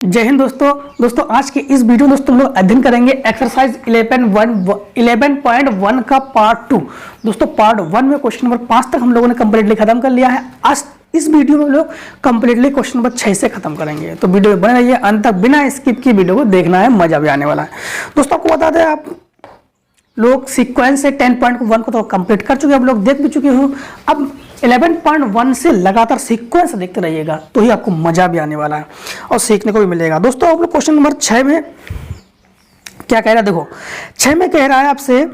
जय हिंद दोस्तों आज के इस वीडियो में दोस्तों हम लोग अध्ययन करेंगे एक्सरसाइज 11.1 का पार्ट 2। दोस्तों पार्ट 1 में क्वेश्चन नंबर 5 तक हम लोगों ने कंप्लीटली खत्म कर लिया है। आज इस वीडियो में हम लोग कंप्लीटली क्वेश्चन नंबर 6 से खत्म करेंगे, तो वीडियो में बने रहिए अंत तक, बिना स्किप की वीडियो को देखना है, मजा भी आने वाला है। दोस्तों आपको बता दें, आप लोग सीक्वेंस से 10.1 को तो कंप्लीट कर चुके हैं, आप लोग देख भी चुके हो। अब 11.1 से लगातार सीक्वेंस देखते रहिएगा तो ही आपको मजा भी आने वाला है और सीखने को भी मिलेगा। दोस्तों आप लोग क्वेश्चन नंबर 6 में क्या कह रहा है, देखो 6 में कह रहा है आपसे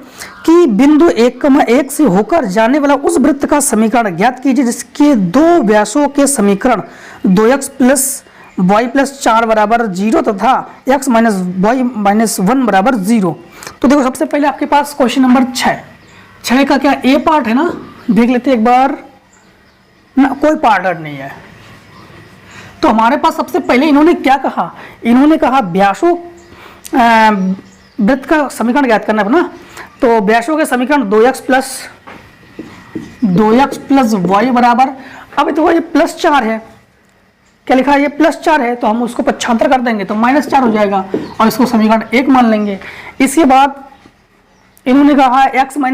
कि बिंदु 1,1 से होकर जाने वाला उस वृत्त का समीकरण ज्ञात कीजिए जिसके दो व्यासों के समीकरण 2x + y + 4 बराबर 0 तथा x - y - 1 बराबर 0। तो देखो सबसे पहले आपके पास क्वेश्चन नंबर 6 का क्या ए पार्ट है ना, देख लेते एक बार ना, कोई पार्ट नहीं है। तो हमारे पास सबसे पहले इन्होंने क्या कहा, इन्होंने कहा व्यासों वृत्त का समीकरण ज्ञात करना है ना। तो व्यासों के समीकरण 2x + y बराबर, अब तो ये +4 है, क्या लिखा है, ये +4 है, तो हम उसको पक्षांतर कर देंगे तो -4 हो जाएगा और इसको समीकरण 1 मान लेंगे। इसके बाद इन्होंने कहा x - y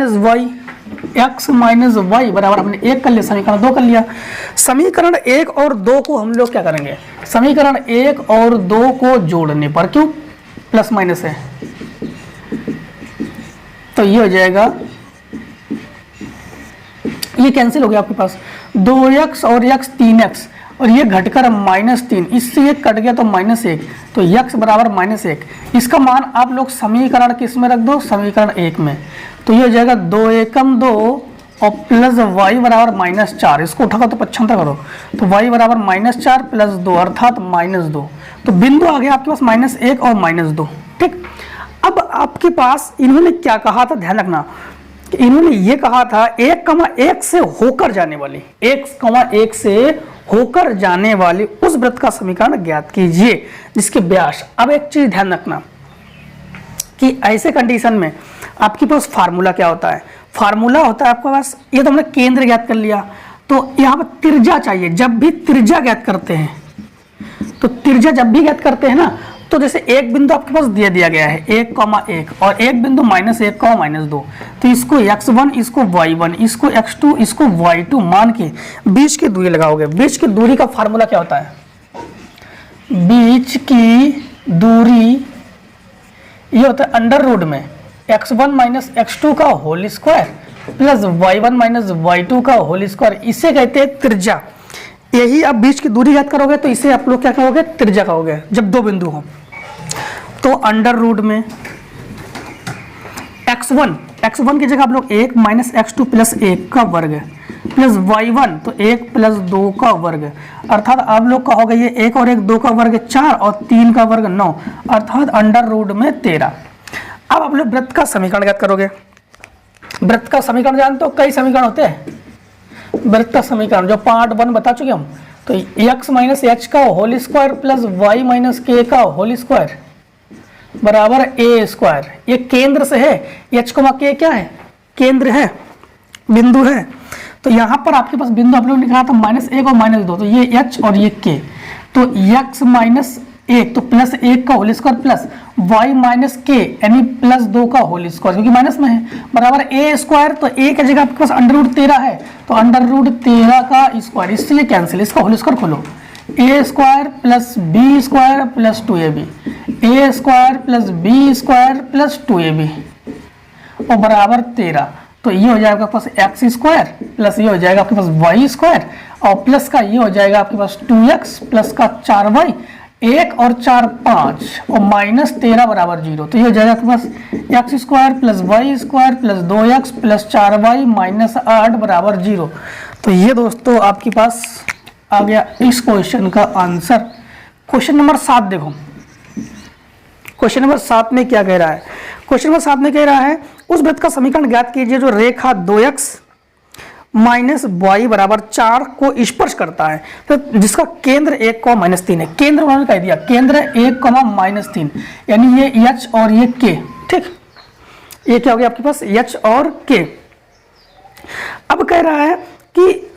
बराबर, हमने 1 कर लिया, समीकरण 2 कर लिया। समीकरण 1 और 2 को हम लोग क्या करेंगे, समीकरण 1 और 2 को जोड़ने पर, क्यों प्लस माइनस है तो ये हो जाएगा, ये कैंसिल हो गया आपके पास, 2x और x 3x और ये घटकर -3, इससे ये कट गया तो -1, तो x बराबर -1। इसका मान आप लोग समीकरण किस में रख दो, समीकरण 1 में, तो ये हो जाएगा 2 एकम 2 और प्लस y बराबर -4, इसको उठाकर तो पक्षांतर करो तो y बराबर -4 + 2 अर्थात -2। तो बिंदु आ गया आपके पास -1 और -2। ठीक, अब आपके पास इन्होंने क्या कहा था, ध्यान रखना, इन्होंने ये कहा था 1,1 से होकर जाने वाली, 1,1 से होकर जाने वाली उस वृत्त का समीकरण ज्ञात कीजिए जिसके व्यास। अब एक चीज ध्यान रखना कि ऐसे कंडीशन में आपके पास फार्मूला क्या होता है, फार्मूला होता है आपके पास, ये तो हमने केंद्र ज्ञात कर लिया, तो यहाँ पर त्रिज्या चाहिए। जब भी त्रिज्या ज्ञात करते हैं, तो त्रिज्या जब भी ज्ञात करते हैं ना, तो जैसे एक बिंदु आपके पास दे दिया गया है 1,1 और एक बिंदु -1, -2, तो इसको x1, इसको y1, इसको x2, इसको y2 मान के बीच की दूरी लगाओगे। बीच की दूरी का फार्मूला क्या होता है, बीच की दूरी ये होता है अंडर रूट में x1 - x2 का whole square plus y1 - y2 का होल स्क्वायर, इसे कहते हैं त्रिज्या। यही आप बीच की दूरी याद करोगे तो इसे आप लोग क्या कहोगे, त्रिज्या कहोगे जब दो बिंदु हो। तो अंडर रूट में x1 की जगह आप लोग 1 - x2 + 1 का वर्ग प्लस y1 तो 1 + 2 का वर्ग, अर्थात आप लोग कहोगे ये 1 और 1 2 का वर्ग 4 और 3 का वर्ग 9, अर्थात अंडर रूट में 13। अब आप लोग वृत्त का समीकरण ज्ञात करोगे। वृत्त का समीकरण जानते हो, कई समीकरण होते हैं वृत्त का समीकरण, जो पार्ट 1 बता चुके हम। तो x - h का whole square plus y - k का होल स्क्वायर बराबर a²। ये केंद्र से है, h, k क्या है, केंद्र है, बिंदु है। तो यहाँ पर आपके पास बिंदु आप लोगों ने कहा था -1 और -2, तो ये h और ये k, तो x - 1 तो +1 का whole square plus y - k यानी +2 का होल स्क्वायर, क्योंकि माइनस में है, बराबर a²। तो a की जगह आपके पास √13 है, तो √13 का स्क्वायर, इससे ये कैंसिल, इसका होल स्क्वायर खोलो, a² + b² + 2ab, a² + b² + 2ab और बराबर 13। तो ये हो जाएगा आपके पास x² प्लस ये हो जाएगा आपके पास y² और प्लस का ये हो जाएगा आपके पास 2x प्लस का 4y, 1 और 4 5 और -13 बराबर 0। तो ये हो जाएगा आपके पास x² + y² + 2x + 4y - 8 बराबर 0। तो ये दोस्तों आपके पास आ गया इस क्वेश्चन का आंसर। क्वेश्चन नंबर 7 देखो, क्वेश्चन नंबर 7 में क्या कह रहा है, क्वेश्चन नंबर 7 में कह रहा है उस वृत्त का समीकरण ज्ञात कीजिए जो रेखा 2x - y बराबर 4 को स्पर्श करता है, तो जिसका केंद्र 1, -3 है। केंद्र उन्होंने कह दिया, केंद्र 1, -3 यानी ये h और ये k। ठीक, ये क्या हो गया आपके पास, h और k। अब कह रहा है कि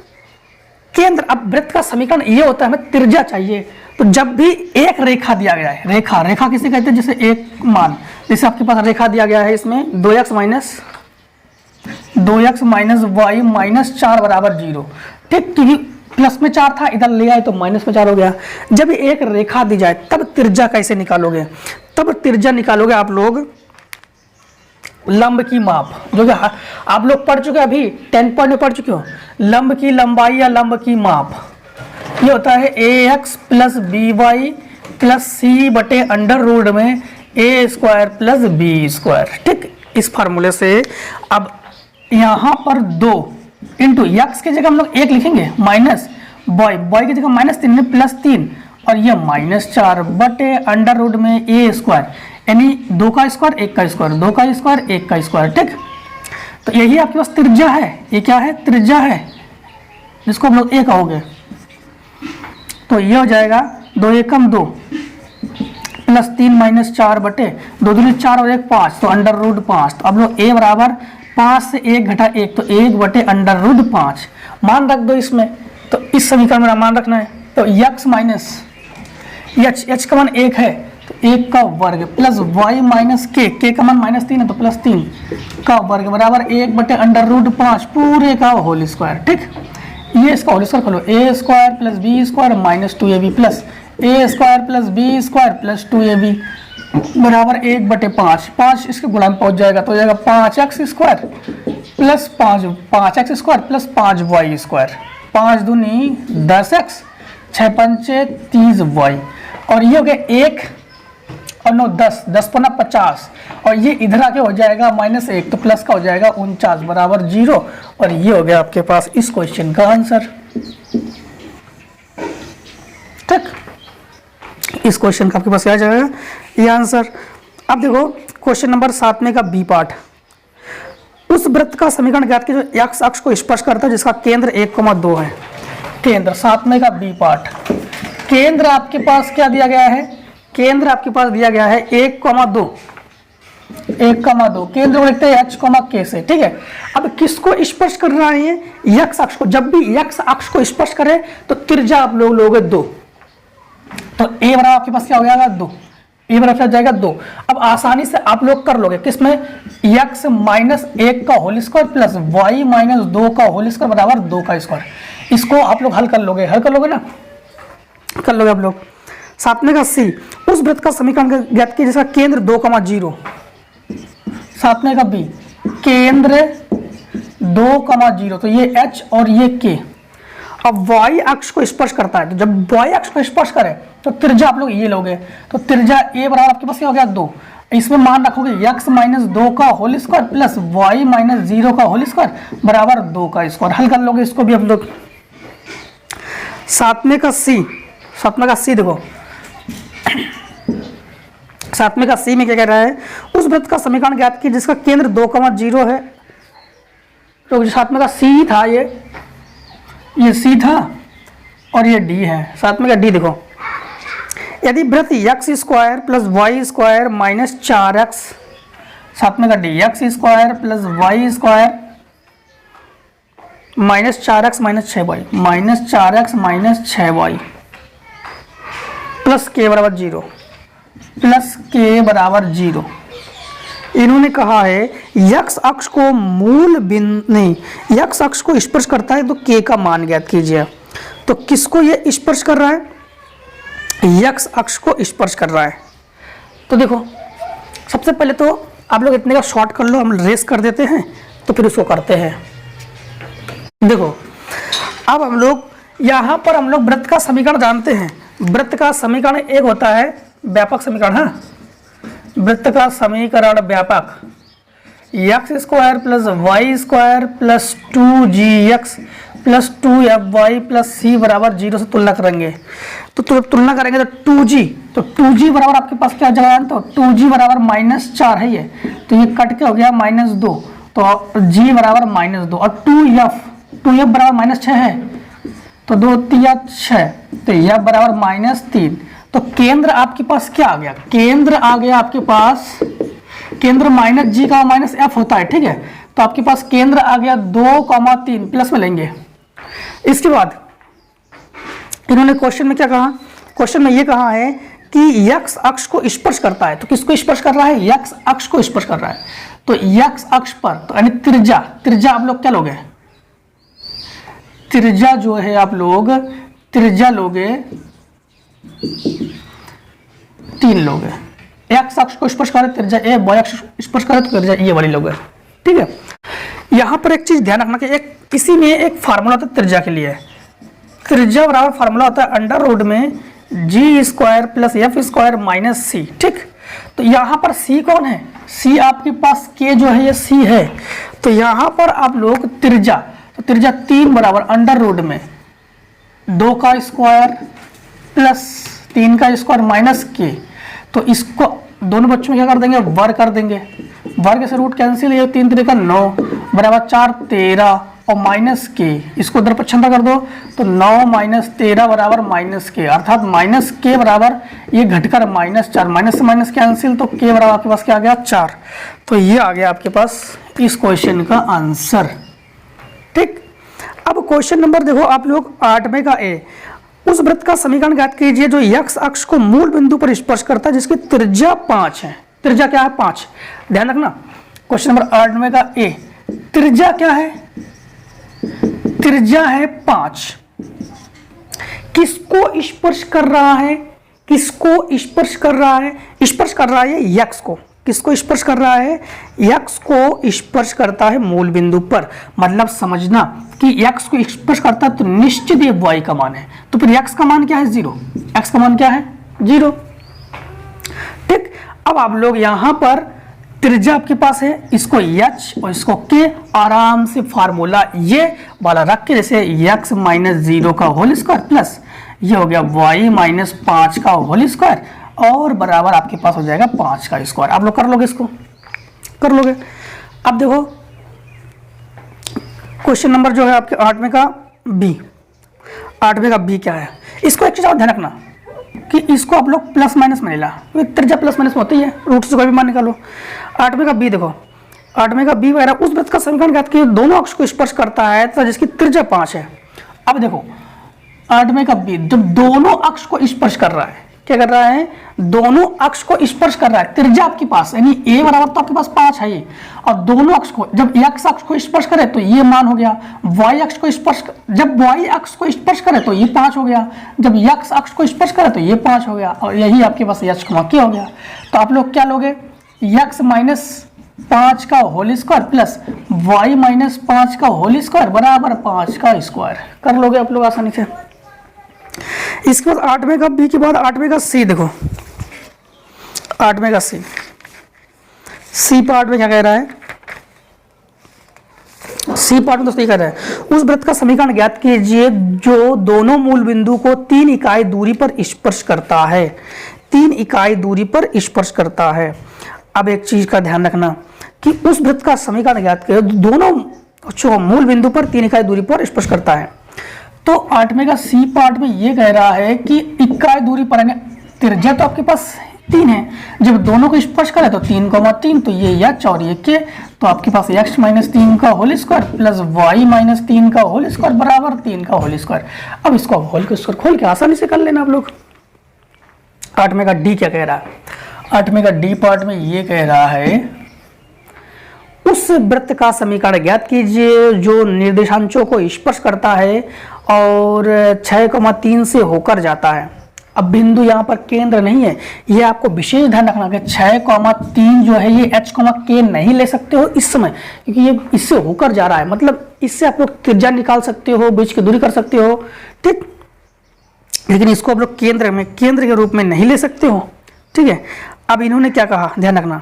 k केंद्र, अब वृत्त का समीकरण ये होता है, हमें त्रिज्या चाहिए। तो जब भी एक रेखा दिया गया है, रेखा किसे कहते हैं, जैसे एक मान, जैसे आपके पास रेखा दिया गया है इसमें 2x माइनस वाई माइनस 4 बराबर 0, ठीक, क्योंकि प्लस में 4 था, इधर ले आए तो माइनस में 4 हो गया। जब एक रेखा दी जाए तब त्रिज्या कैसे निकालोगे, तब त्रिज्या निकालोगे आप लोग लंब की माप, जो कि आप लोग पढ़ चुके हैं, अभी 10 पॉइंट में पढ़ चुके हो, लंब की लंबाई या लंब की माप। ये होता है ax plus B Y plus C बटे अंडर रूट में a square plus B square, ठीक। इस फार्मूले से अब यहाँ पर 2 इंटू यक्स की जगह हम लोग 1 लिखेंगे, माइनस बॉय की जगह -3 में +3 और ये -4 बटे अंडर रूट में a स्क्वायर, यानी 2 का स्क्वायर 1 का स्क्वायर, 2 का स्क्वायर 1 का स्क्वायर, ठीक। तो यही आपके पास त्रिज्या है। ये क्या है, त्रिज्या है, जिसको हम लोग a कहोगे। तो ये हो जाएगा 2 एकम 2 प्लस 3 माइनस 4 बटे 2 दूनी 4 और 1 5, तो अंडर रूट 5। तो अब लोग a बराबर 5 से 1 घटा 1, तो 1 बटे अंडर रूट 5 मान रख दो इसमें। तो इस समीकरण में मान रखना है। तो x माइनस h का मान 1 है, तो 1 का वर्ग प्लस y माइनस k का मान -3 है, तो +3 का वर्ग बराबर 1 बटे अंडर रूट 5 पूरे का होल स्क्वायर, ठीक। ये इसका होल स्क्वायर खोलो, a square plus B square minus 2ab plus a square plus B square plus 2ab बराबर 1 बटे 5 इसके गुणा में पहुंच जाएगा, तो हो जाएगा 5x square plus 5x square plus 5y square, 5 दूनी 10x 6 पंचे 30y, और ये हो गया 1 और 9 10, 10 पन्ना 50, और ये इधर आके हो जाएगा -1, तो प्लस का हो जाएगा 49 बराबर 0, और ये हो गया आपके पास इस क्वेश्चन का आंसर, ठीक। इस क्वेश्चन का आपके पास क्या जाएगा, ये आंसर। अब देखो क्वेश्चन नंबर 7 में का बी पार्ट, उस वृत्त का समीकरण ज्ञात कीजिए जो x अक्ष को स्पर्श करता है जिसका केंद्र 1,2 है। केंद्र 7 में का बी पार्ट, केंद्र आपके पास क्या दिया गया है, केंद्र आपके पास दिया गया है 1,2, केंद्र को लिखते हैं h, k से, ठीक है। अब किसको स्पर्श कर रहा है, ये x अक्ष को। जब भी x अक्ष को स्पर्श करे तो त्रिज्या आप लोग लोगे 2, तो a बराबर आपके पास क्या हो जाएगा 2, a बराबर क्या हो जाएगा 2। अब आसानी से आप लोग कर लोगे किसमें, x माइनस 1 का whole square plus y minus 2 का होल स्क्वायर बराबर 2 का स्क्वायर। इसको आप लोग हल कर लोगे ना, कर लोगे आप लोग। 7 में का सी, उस वृत्त का समीकरण ज्ञात कीजिए जिसका केंद्र 2,0। 7 में का बी, केंद्र 2,0, तो ये h और ये k। अब y अक्ष को स्पर्श करता है, तो जब y अक्ष को स्पर्श करे तो त्रिज्या आप लोग ये लोगे, तो त्रिज्या a बराबर आपके पास क्या हो गया 2, इसमें मान रखोगे x माइनस 2 का whole square plus y minus 0 का होल स्क्वायर बराबर 2 का स्क्वायर। हल कर लोगे इसको भी हम लोग। 7 में का सी देखो, 7 में का सी में क्या कह रहा है, उस वृत्त का समीकरण ज्ञात कीजिए जिसका केंद्र 2,0 है। तो 7 में का सी था, ये सी था और ये डी है। 7 में का डी देखो, यदि वृत्त x square plus Y square minus 4x, 7 में का D x square plus Y square minus 4x minus 6y, minus 4x minus 6y plus k बराबर 0, प्लस k बराबर 0। इन्होंने कहा है x अक्ष को मूल बिंदु नहीं, x अक्ष को स्पर्श करता है तो k का मान ज्ञात कीजिए। तो किसको ये स्पर्श कर रहा है, x अक्ष को स्पर्श कर रहा है। तो देखो सबसे पहले तो आप लोग इतने का शॉर्ट कर लो, हम रेस कर देते हैं तो फिर उसको करते हैं। देखो अब हम लोग यहाँ पर हम लोग वृत्त का समीकरण जानते हैं। वृत्त का समीकरण एक होता है व्यापक समीकरण, हाँ, वृत्त का समीकरण व्यापक, x square plus Y square plus 2gx plus 2fy plus c बराबर 0 से तुलना करेंगे। तो तुलना करेंगे तो 2g बराबर आपके पास क्या जाएगा, तो 2g बराबर -4 है ये, तो ये कट के हो गया -2, तो g बराबर -2 और 2f बराबर -6 है, तो 2 3 6, तो f बराबर -3। तो केंद्र आपके पास क्या आ गया, केंद्र आ गया आपके पास, केंद्र -g का -f होता है, ठीक है। तो आपके पास केंद्र आ गया 2,3 प्लस में लेंगे। इसके बाद इन्होंने क्वेश्चन में क्या कहा, क्वेश्चन में ये कहा है कि x अक्ष को स्पर्श करता है। तो किसको स्पर्श कर रहा है, x अक्ष को स्पर्श कर रहा है। तो x अक्ष पर तो यानी त्रिज्या, त्रिज्या आप लोग क्या लोगे, त्रिज्या जो है आप लोग त्रिज्या लोगे 3 लोगे। x अक्ष को स्पर्श करे त्रिज्या a, y अक्ष स्पर्श करे तो त्रिज्या ये वाली लोगे। ठीक है, यहां पर एक चीज ध्यान रखना कि एक इसी में एक फार्मूला होता है त्रिज्या के लिए। त्रिज्या बराबर फार्मूला होता है अंडर रूट में G square plus F square minus C. ठीक, तो यहाँ पर सी कौन है, सी आपके पास के जो है ये सी है। तो यहाँ पर आप लोग त्रिज्या, तो त्रिज्या 3 बराबर अंडर रूट में 2 का स्क्वायर प्लस 3 का स्क्वायर माइनस के। तो इसको दोनों बच्चों में क्या कर देंगे, वर्ग कर देंगे। वर्ग से रूट कैंसिल, ये 3 3 का 9 बराबर 4 13 और माइनस के, इसको उधर पक्षांतर कर दो तो 9 माइनस 13 बराबर माइनस के, अर्थात माइनस के बराबर ये घटकर -4, माइनस से माइनस कैंसिल तो के बराबर आपके पास क्या आ गया 4। तो ये आ गया आपके पास इस क्वेश्चन का आंसर। ठीक, अब क्वेश्चन नंबर देखो आप लोग 8वें का ए, उस वृत्त का समीकरण ज्ञात कीजिए जो x अक्ष को मूल बिंदु पर स्पर्श करता है जिसकी त्रिज्या 5 है। त्रिज्या क्या है 5, ध्यान रखना। क्वेश्चन नंबर 8वें का ए, त्रिज्या क्या है, त्रिज्या है 5। किसको स्पर्श कर रहा है, किसको स्पर्श कर रहा है, स्पर्श कर रहा है x को। किसको स्पर्श कर रहा है, x को स्पर्श करता है मूल बिंदु पर। मतलब समझना कि x को स्पर्श करता है तो निश्चित ये y का मान है। तो फिर x का मान क्या है 0, x का मान क्या है 0। ठीक, अब आप लोग यहां पर त्रिज्या आपके पास है, इसको h और इसको k, आराम से फार्मूला ये वाला रख के, जैसे x माइनस 0 का होल स्क्वायर प्लस ये हो गया y माइनस 5 का होल स्क्वायर और बराबर आपके पास हो जाएगा 5 का स्क्वायर। आप लोग कर लोगे, इसको कर लोगे। अब देखो क्वेश्चन नंबर जो है आपके 8वें का बी, 8वें का बी क्या है, इसको एक चीज और ध्यान रखना कि इसको आप लोग प्लस माइनस में ले ला, त्रिज्या प्लस माइनस में होती है, रूट से कोई भी मान निकालो। 8वें का बी देखो, 8वें का बी वगैरह उस वृत्त का समीकरण ज्ञात कीजिए दोनों अक्ष को स्पर्श करता है तो जिसकी त्रिज्या 5 है। अब देखो 8वें का बी, जब दोनों अक्ष को स्पर्श कर रहा है, क्या कर रहा है, दोनों अक्ष को स्पर्श कर रहा है, त्रिज्या आपके पास यानी a बराबर तो आपके पास 5 है ये, और दोनों अक्ष को, जब x अक्ष को स्पर्श करे तो ये मान हो गया, y अक्ष को स्पर्श, जब y अक्ष को स्पर्श करे तो ये 5 हो गया, जब x अक्ष को स्पर्श करे तो ये 5 हो गया, और यही आपके पास h क्या हो गया। तो आप लोग क्या लोगे, x माइनस 5 का whole square plus y minus 5 का होल स्क्वायर बराबर 5 का स्क्वायर, कर लोगे आप लोग आसानी से। इसके बाद 8वें का बी के बाद 8वें का सी देखो, 8वें का सी, सी पार्ट में क्या कह रहा है, सी पार्ट में दोस्तों ये कह रहा है उस वृत्त का समीकरण ज्ञात कीजिए जो दोनों मूल बिंदु को 3 इकाई दूरी पर स्पर्श करता है, 3 इकाई दूरी पर स्पर्श करता है। अब एक चीज का ध्यान रखना कि उस वृत्त का समीकरण ज्ञात कीजिए दोनों मूल बिंदु पर 3 इकाई दूरी पर स्पर्श करता है। तो 8वें का सी पार्ट में ये कह रहा है कि इकाई दूरी पर, त्रिज्या तो आपके पास 3 है, जब दोनों को स्पर्श करे तो 3,3, तो ये h और ये k, तो आपके पास x माइनस 3 का whole square plus y minus 3 का होल स्क्वायर बराबर 3 का होल स्क्वायर। अब इसको होल के स्क्वायर खोल के आसानी से कर लेना आप लोग। 8वें का डी क्या कह रहा है, 8वें का डी पार्ट में ये कह रहा है उस वृत्त का समीकरण ज्ञात कीजिए जो निर्देशांकों को स्पर्श करता है और 6,3 से होकर जाता है। अब बिंदु यहाँ पर केंद्र नहीं है, ये आपको विशेष ध्यान रखना कि 6,3 जो है ये h, k नहीं ले सकते हो इस समय, क्योंकि ये इससे होकर जा रहा है, मतलब इससे आप लोग त्रिज्या निकाल सकते हो, बीच की दूरी कर सकते हो, ठीक, लेकिन इसको आप लोग केंद्र के रूप में नहीं ले सकते हो। ठीक है, अब इन्होंने क्या कहा, ध्यान रखना,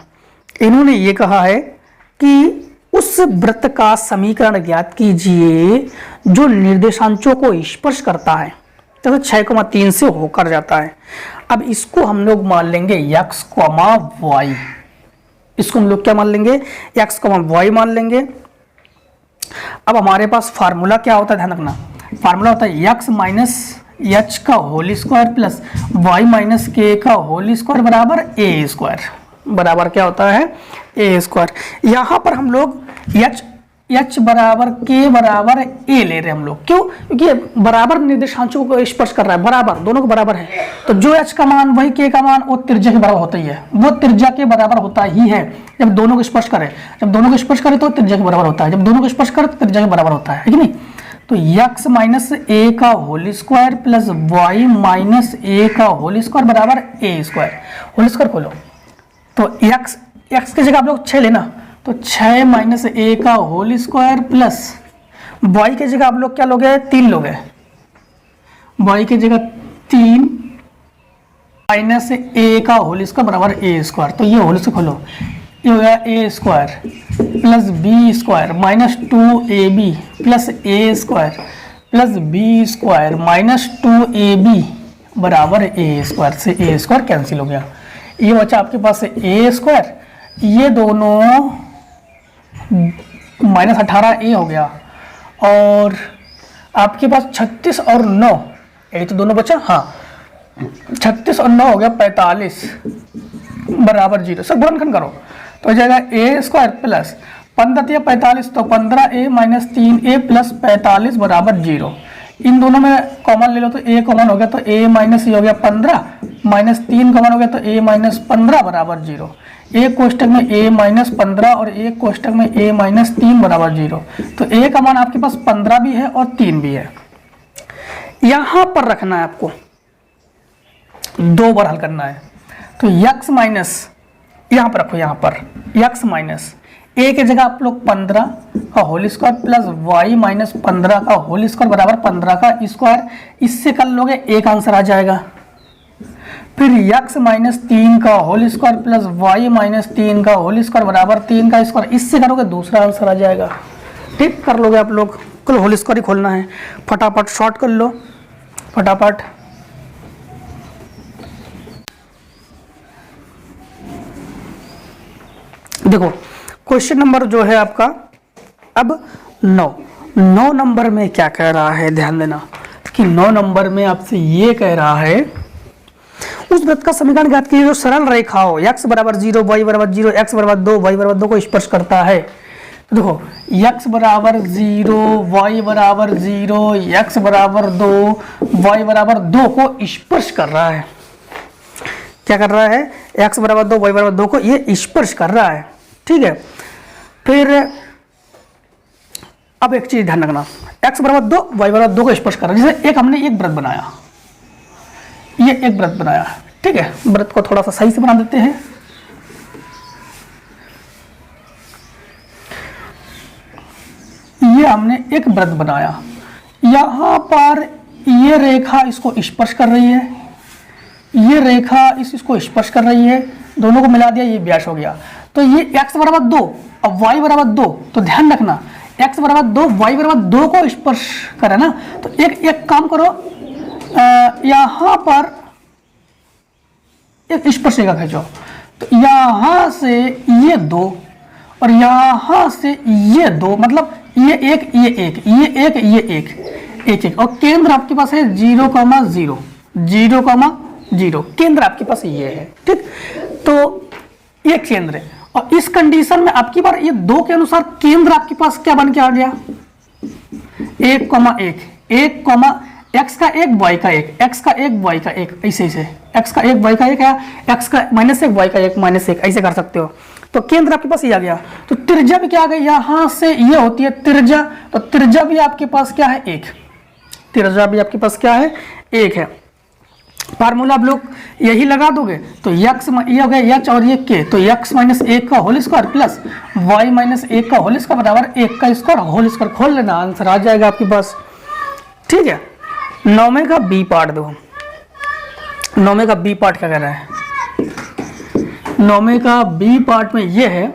इन्होंने ये कहा है कि उस वृत्त का समीकरण ज्ञात कीजिए जो निर्देशांकों को स्पर्श करता है तो 6,3 से होकर जाता है। अब इसको हम लोग मान लेंगे x, y, इसको हम लोग क्या मान लेंगे, x, y मान लेंगे। अब हमारे पास फार्मूला क्या होता है, ध्यान रखना, फार्मूला होता है x माइनस h का whole square plus y minus k का होल स्क्वायर बराबर a स्क्वायर, बराबर क्या होता है a स्क्वायर। यहाँ पर हम लोग h h बराबर k बराबर a ले रहे हैं हम लोग। क्यों? क्योंकि ये बराबर निर्देशांकों को स्पर्श कर रहा है, बराबर, दोनों को बराबर है। तो जो h का मान वही k का मान वो त्रिज्या के बराबर होता ही है, वो त्रिज्या के बराबर होता ही है जब दोनों को स्पर्श करे। जब दोनों को स्पर्श करे तो त्रिज्या के बराबर होता है, जब दोनों को स्पर्श करे तो त्रिज्या के बराबर होता है कि नहीं। तो x माइनस a का whole square plus y minus a का होल स्क्वायर बराबर a स्क्वायर। होल स्क्वायर खोलो तो x की जगह आप लोग 6 लेना, तो 6 माइनस a का होल स्क्वायर प्लस y की जगह आप लोग क्या लोगे? 3 लोगे। y की जगह 3 माइनस a का होल स्क्वायर बराबर a स्क्वायर। तो ये होल स्क्वायर खोलो, ये हो गया a square plus b square minus 2ab plus a square plus b square minus 2ab बराबर a स्क्वायर। से a स्क्वायर कैंसिल हो गया, ये बचा आपके पास a स्क्वायर, ये दोनों माइनस 18a हो गया, और आपके पास 36 और 9, यही तो दोनों बचा। हाँ, 36 और 9 हो गया 45 बराबर 0। सर गुणनखंड करो तो हो जाएगा a स्क्वायर प्लस 15 45, तो 15a माइनस 3a प्लस 45 बराबर 0। इन दोनों में कॉमन ले लो तो a कॉमन हो गया, तो a माइनस ये हो गया 15 माइनस 3 कॉमन हो गया, तो a माइनस 15 बराबर 0। एक कोष्टक में a माइनस 15 और एक कोष्टक में a माइनस 3 बराबर 0। तो a का मान आपके पास 15 भी है और 3 भी है। यहां पर रखना है आपको, 2 बार हल करना है। तो x माइनस यहां पर रखो, यहां पर x माइनस a की जगह आप लोग 15 का whole square plus y minus 15 का होल स्क्वायर बराबर 15 का स्क्वायर, इससे कर लोगे एक आंसर आ जाएगा। फिर x माइनस 3 का whole square plus y minus 3 का होल स्क्वायर बराबर 3 का स्क्वायर, इससे करोगे दूसरा आंसर आ जाएगा। ठीक कर लोगे आप लोग, कल होल स्क्वायर ही खोलना है, फटाफट शॉर्ट कर लो फटाफट। देखो क्वेश्चन नंबर जो है आपका अब 9 नंबर में क्या कह रहा है, ध्यान देना कि 9 नंबर में आपसे ये कह रहा है उस वृत्त का समीकरण ज्ञात कीजिए जो सरल रेखा हो, x बराबर 0 y बराबर 0 x बराबर 2 y बराबर 2 को स्पर्श करता है। तो देखो x बराबर 0 y बराबर 0 x बराबर 2 y बराबर 2 को स्पर्श कर रहा है। क्या कर रहा है? x बराबर 2 y बराबर 2 को ये स्पर्श कर रहा है। ठीक है, फिर अब एक चीज ध्यान रखना, x बराबर 2 y बराबर 2 को स्पर्श कर रहा है। जैसे एक हमने एक वृत्त बनाया, ये एक वृत्त बनाया, ठीक है, वृत्त को थोड़ा सा सही से बना देते हैं। ये हमने एक वृत्त बनाया, यहां पर ये रेखा इसको स्पर्श कर रही है, ये रेखा इसको स्पर्श कर रही है, दोनों को मिला दिया, ये व्यास हो गया। तो ये x बराबर 2 और y बराबर 2, तो ध्यान रखना x बराबर 2 y बराबर 2 को स्पर्श करे ना, तो एक काम करो, यहां पर एक स्पर्श रेखा खींचो, तो यहां से ये 2 और यहां से ये 2, मतलब ये एक ये एक ये एक ये एक एक, और केंद्र आपके पास है 0,0 0,0, केंद्र आपके पास ये है। ठीक, तो ये केंद्र है, और इस कंडीशन में आपकी बार ये 2 के अनुसार केंद्र आपके पास क्या बन के आ गया? 1,1 x का 1 y का 1 x का 1 y का 1, ऐसे x का 1 y का 1 है, x का -1 y का 1 -1, ऐसे कर सकते हो। तो केंद्र आपके पास ये आ गया। तो त्रिज्या भी क्या आ गई, यहां से ये होती है त्रिज्या, तो त्रिज्या भी आपके पास क्या है? 1। त्रिज्या भी आपके पास क्या है? 1 है। फार्मूला आप लोग यही लगा दोगे, तो x ये हो गया h और ये k, तो x माइनस 1 का whole square plus y minus 1 का होल स्क्वायर बराबर 1 का स्क्वायर होल स्क्वायर, खोल लेना, आंसर आ जाएगा आपके पास। ठीक है, 9वें का बी पार्ट दो, 9वें का बी पार्ट क्या कह रहा है? 9वें का बी पार्ट में ये है,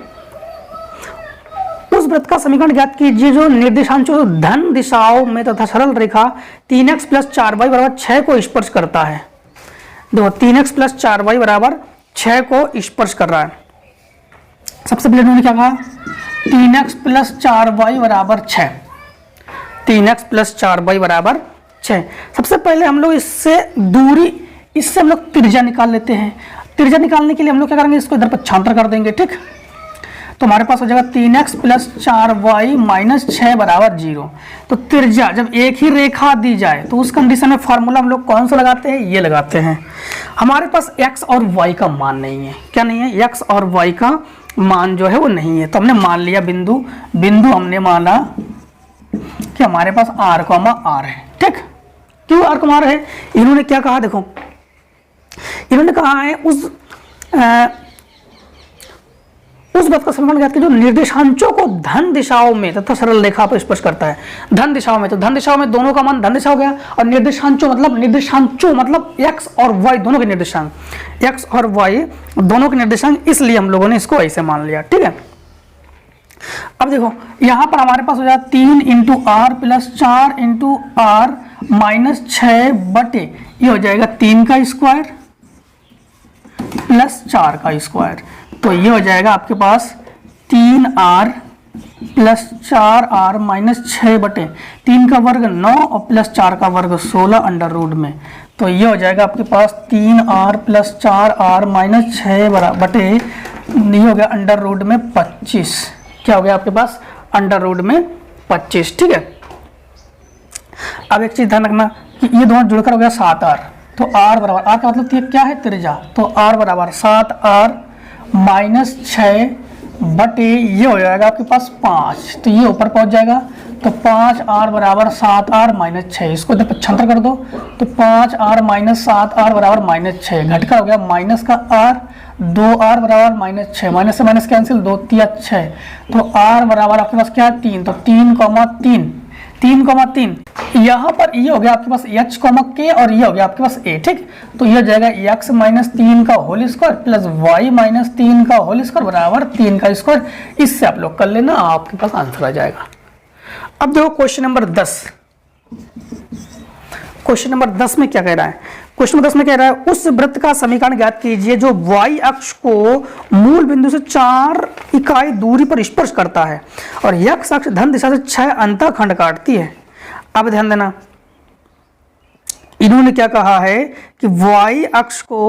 उस वृत्त का समीकरण ज्ञात कीजिए जो निर्देशांकों धन दिशाओं में तथा सरल रेखा 3x प्लस 4y बराबर 6 को स्पर्श करता है। देखो 3x प्लस 4y बराबर 6 को स्पर्श कर रहा है। सबसे पहले उन्होंने क्या कहा? 3x प्लस 4y बराबर 6, 3x प्लस 4y बराबर 6। सबसे पहले हम लोग इससे दूरी, इससे हम लोग त्रिज्या निकाल लेते हैं। त्रिज्या निकालने के लिए हम लोग क्या करेंगे? इसको इधर पक्षांतर कर देंगे। ठीक, तो हमारे पास हो जाएगा 3x प्लस 4y माइनस 6 बराबर 0। तो त्रिज्या जब एक ही रेखा दी जाए तो उस कंडीशन में फॉर्मूला हम लोग कौन सा लगाते हैं, ये लगाते हैं। हमारे पास x और y का मान नहीं है, क्या नहीं है, x और y का मान जो है वो नहीं है। तो हमने मान लिया बिंदु हमने माना कि हमारे पास r है, ठीक। क्यों r है, इन्होंने क्या कहा, देखो इन्होंने कहा है उस बात का समीकरण ज्ञात कीजिए जो निर्देशांकों को धन दिशाओं में तथा सरल रेखा पर स्पर्श करता है। धन दिशाओं में, तो धन दिशाओं में दोनों का मान धन दिशा हो गया, और निर्देशांकों मतलब x और y दोनों के निर्देशांक, x और y दोनों के निर्देशांक, इसलिए हम लोगों ने इसको ऐसे मान लिया, ठीक है। अब देखो यहां पर हमारे पास हो जाए 3 into R plus 4 into R minus 6 बटे ये हो जाएगा 3 का स्क्वायर प्लस 4 का स्क्वायर। तो ये हो जाएगा आपके पास 3r प्लस 4r माइनस 6 बटे 3 का वर्ग 9 और प्लस 4 का वर्ग 16 अंडर रूट में। तो ये हो जाएगा आपके पास 3r प्लस 4r माइनस 6 बटे ये हो गया अंडर रूट में 25। क्या हो गया आपके पास, अंडर रूट में 25, ठीक है। अब एक चीज ध्यान रखना कि ये दोनों जुड़कर हो गया 7r, तो r बराबर, r का मतलब क्या है, त्रिज्या, तो r बराबर 7r माइनस 6 बटे ये हो जाएगा आपके पास 5, तो ये ऊपर पहुंच जाएगा, तो 5r बराबर 7r माइनस 6, इसको जब पक्षांतर कर दो तो 5r माइनस 7r बराबर माइनस 6, घटका हो गया माइनस का r, 2r बराबर माइनस 6, माइनस से माइनस कैंसिल, 2 3 6, तो r बराबर आपके पास क्या है 3, तो 3,3 यहाँ पर ये हो गया आपके पास h, k और ये हो गया आपके पास a, ठीक। तो ये हो जाएगा x माइनस 3 का whole square plus y minus 3 का होल स्क्वायर बराबर 3 का स्क्वायर। इससे आप लोग कर लेना, आपके पास आंसर आ जाएगा। अब देखो क्वेश्चन नंबर 10, क्वेश्चन नंबर 10 में क्या कह रहा है, क्वेश्चन नंबर 10 में कह रहा है उस वृत्त का समीकरण ज्ञात कीजिए जो y अक्ष को मूल बिंदु से 4 इकाई दूरी पर स्पर्श करता है और x अक्ष धन दिशा से 6 अंतःखंड काटती है। अब ध्यान देना, इन्होंने क्या कहा है कि y अक्ष को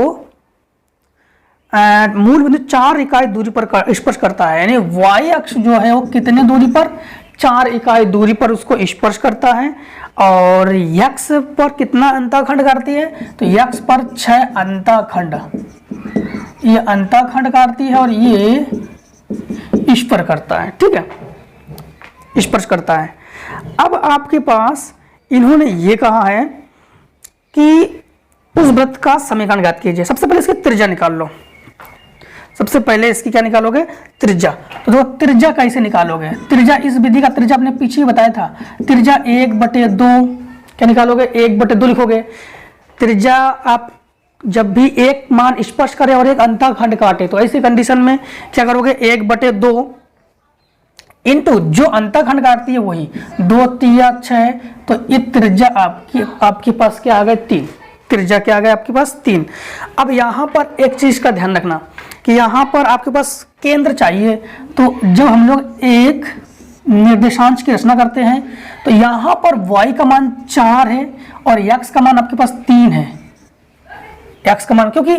मूल बिंदु 4 इकाई दूरी पर स्पर्श करता है, यानी y अक्ष जो है वो कितने दूरी पर, 4 इकाई दूरी पर उसको स्पर्श करता है, और x पर कितना अंतःखंड काटती है, तो x पर 6 अंतःखंड, ये अंतःखंड काटती है और ये स्पर्श करता है, ठीक है, स्पर्श करता है। अब आपके पास इन्होंने ये कहा है कि उस वृत्त का समीकरण ज्ञात कीजिए। सबसे पहले इसकी त्रिज्या निकाल लो, सबसे पहले इसकी क्या निकालोगे, त्रिज्या। तो देखो त्रिज्या कैसे निकालोगे, त्रिज्या इस विधि का त्रिज्या आपने पीछे ही बताया था, त्रिज्या 1/2 क्या निकालोगे, 1/2 लिखोगे। त्रिज्या आप जब भी एक मान स्पर्श करे और एक अंतःखंड काटे तो ऐसी कंडीशन में क्या करोगे, 1/2 इंटू जो अंतःखंड काटती है वही 2 3 6, तो ये त्रिज्या आपके पास क्या आ गए 3, त्रिज्या क्या आ गया आपके पास 3। अब यहाँ पर एक चीज का ध्यान रखना कि यहाँ पर आपके पास केंद्र चाहिए, तो जब हम लोग एक निर्देशांक की रचना करते हैं तो यहाँ पर y का मान 4 है और x का मान आपके पास 3 है, x का मान, क्योंकि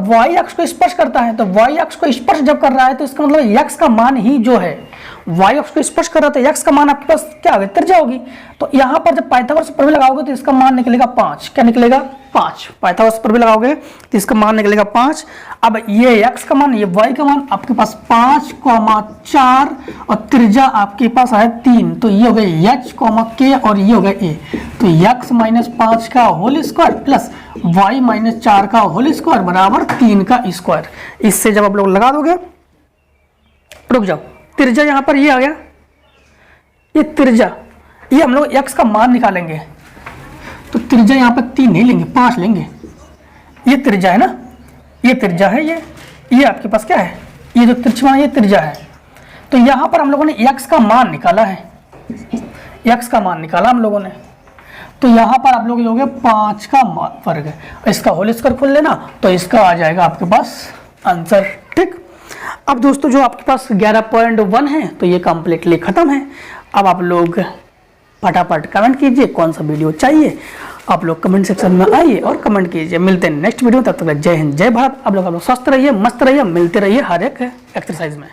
y अक्ष को स्पर्श करता है, तो y अक्ष को स्पर्श जब कर रहा है तो इसका मतलब x का मान ही जो है y अक्ष को स्पर्श कर रहा है, तो x का मान आपके पास क्या होगी, त्रिज्या होगी। तो यहाँ पर जब पाइथागोरस प्रमेय लगाओगे तो इसका मान निकलेगा 5, क्या निकलेगा 5, पाइथागोरस प्रमेय लगाओगे तो इसका मान निकलेगा 5। अब ये x का मान, ये y का मान आपके पास 5,4 और त्रिज्या आपके पास है 3, तो ये हो गया h, k और ये हो गया a, तो x माइनस 5 का whole square plus y minus 4 का होल स्क्वायर बराबर 3 का स्क्वायर। इससे जब आप लोग लगा दोगे, रुक जाओ, त्रिज्या यहाँ पर ये आ गया, ये त्रिज्या, ये हम लोग x का मान निकालेंगे तो त्रिज्या यहाँ पर 3 नहीं लेंगे, 5 लेंगे, ये त्रिज्या है ना, ये त्रिज्या है, ये आपके पास क्या है, ये जो त्रिज्या है ये त्रिज्या है। तो यहाँ पर हम लोगों ने x का मान निकाला है, x का मान निकाला हम लोगों ने, तो यहाँ पर आप लोग लोगे 5 का वर्ग है, इसका होल स्क्वायर खोल लेना तो इसका आ जाएगा आपके पास आंसर, ठीक। अब दोस्तों जो आपके पास 11.1 है तो ये कंप्लीटली खत्म है। अब आप लोग फटाफट कमेंट कीजिए कौन सा वीडियो चाहिए, आप लोग कमेंट सेक्शन में आइए और कमेंट कीजिए। मिलते हैं नेक्स्ट वीडियो, तब तक जय हिंद जय भारत। आप लोग स्वस्थ रहिए, मस्त रहिए, मिलते रहिए हर एक एक्सरसाइज में।